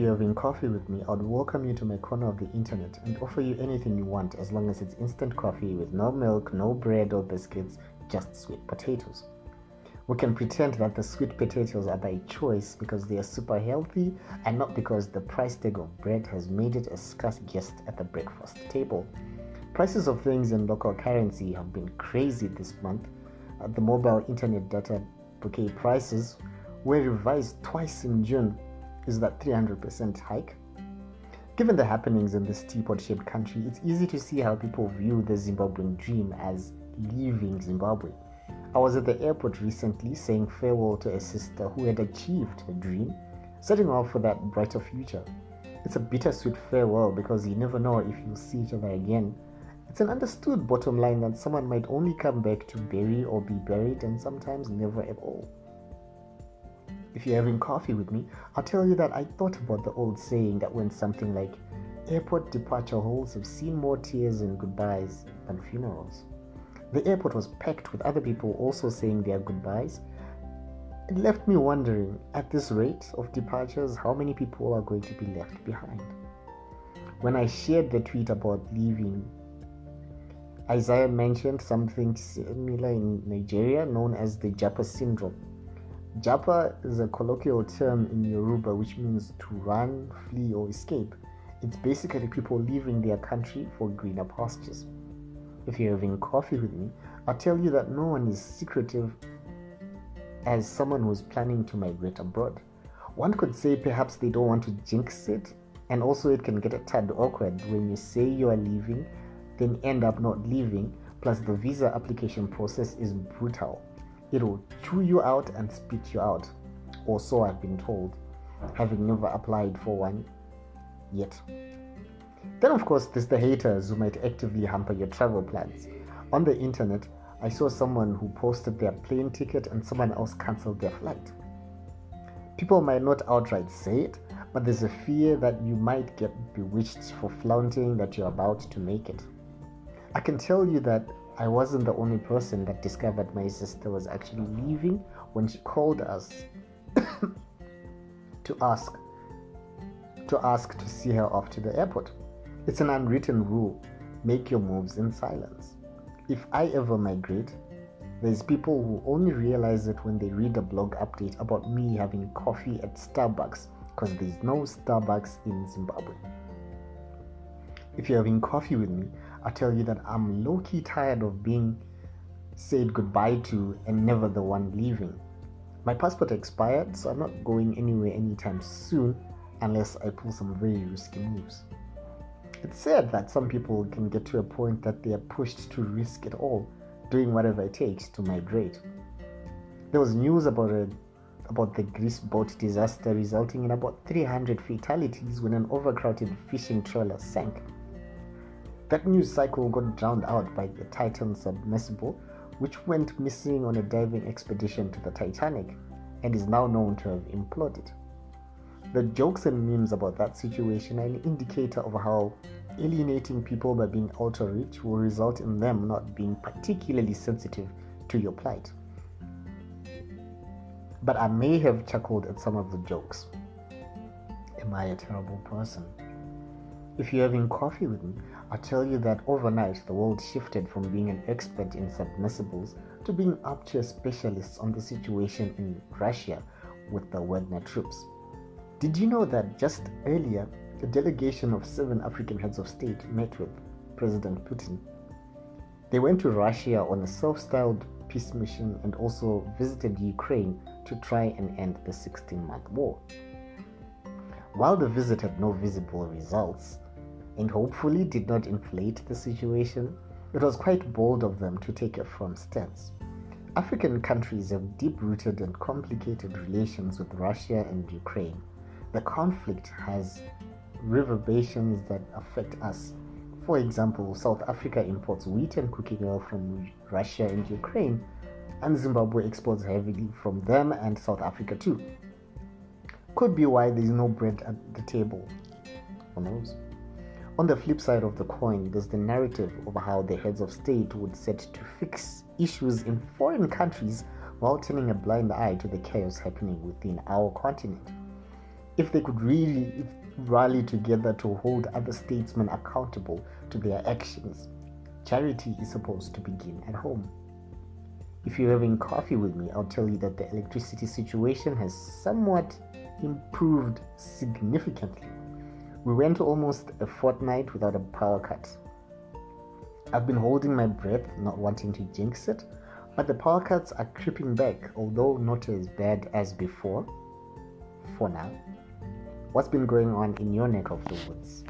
you're having coffee with me, I'd welcome you to my corner of the internet and offer you anything you want as long as it's instant coffee with no milk, no bread or biscuits, just sweet potatoes. We can pretend that the sweet potatoes are by choice because they are super healthy and not because the price tag of bread has made it a scarce guest at the breakfast table. Prices of things in local currency have been crazy this month. The mobile internet data bouquet prices were revised twice in June. Is that 300% hike? Given the happenings in this teapot-shaped country, it's easy to see how people view the Zimbabwean dream as leaving Zimbabwe. I was at the airport recently saying farewell to a sister who had achieved her dream, setting off for that brighter future. It's a bittersweet farewell because you never know if you'll see each other again. It's an understood bottom line that someone might only come back to bury or be buried and sometimes never at all. If you're having coffee with me, I'll tell you that I thought about the old saying that went something like, airport departure halls have seen more tears and goodbyes than funerals. The airport was packed with other people also saying their goodbyes. It left me wondering, at this rate of departures, how many people are going to be left behind? When I shared the tweet about leaving, Isaiah mentioned something similar in Nigeria known as the Japa syndrome. Japa is a colloquial term in Yoruba which means to run, flee, or escape. It's basically people leaving their country for greener pastures. If you're having coffee with me, I'll tell you that no one is secretive as someone who's planning to migrate abroad. One could say perhaps they don't want to jinx it, and also it can get a tad awkward when you say you are leaving, then end up not leaving, plus the visa application process is brutal. It'll chew you out and spit you out, or so I've been told, having never applied for one yet. Then of course there's the haters who might actively hamper your travel plans. On the internet, I saw someone who posted their plane ticket and someone else cancelled their flight. People might not outright say it, but there's a fear that you might get bewitched for flaunting that you're about to make it. I can tell you that I wasn't the only person that discovered my sister was actually leaving when she called us to ask to see her off to the airport. It's an unwritten rule. Make your moves in silence. If I ever migrate, there's people who only realize it when they read a blog update about me having coffee at Starbucks, because there's no Starbucks in Zimbabwe. If you're having coffee with me, I'll tell you that I'm low-key tired of being said goodbye to and never the one leaving. My passport expired, so I'm not going anywhere anytime soon unless I pull some very risky moves. It's sad that some people can get to a point that they are pushed to risk it all, doing whatever it takes to migrate. There was news about the Grecce Boat disaster resulting in about 300 fatalities when an overcrowded fishing trawler sank. That news cycle got drowned out by the Titan submersible, which went missing on a diving expedition to the Titanic and is now known to have imploded. The jokes and memes about that situation are an indicator of how alienating people by being ultra-rich will result in them not being particularly sensitive to your plight. But I may have chuckled at some of the jokes. Am I a terrible person? If you're having coffee with me, I'll tell you that overnight the world shifted from being an expert in submersibles to being armchair specialists on the situation in Russia with the Wagner troops. Did you know that just earlier, a delegation of 7 African heads of state met with President Putin? They went to Russia on a self-styled peace mission and also visited Ukraine to try and end the 16-month war. While the visit had no visible results, and hopefully did not inflate the situation, it was quite bold of them to take a firm stance. African countries have deep-rooted and complicated relations with Russia and Ukraine. The conflict has reverberations that affect us. For example, South Africa imports wheat and cooking oil from Russia and Ukraine, and Zimbabwe exports heavily from them and South Africa too. Could be why there is no bread at the table. Who knows? On the flip side of the coin, there's the narrative of how the heads of state would set to fix issues in foreign countries while turning a blind eye to the chaos happening within our continent. if they could really rally together to hold other statesmen accountable to their actions. Charity is supposed to begin at home. If you're having coffee with me, I'll tell you that the electricity situation has somewhat improved significantly. We went almost a fortnight without a power cut. I've been holding my breath, not wanting to jinx it, but the power cuts are creeping back, although not as bad as before, for now. What's been going on in your neck of the woods?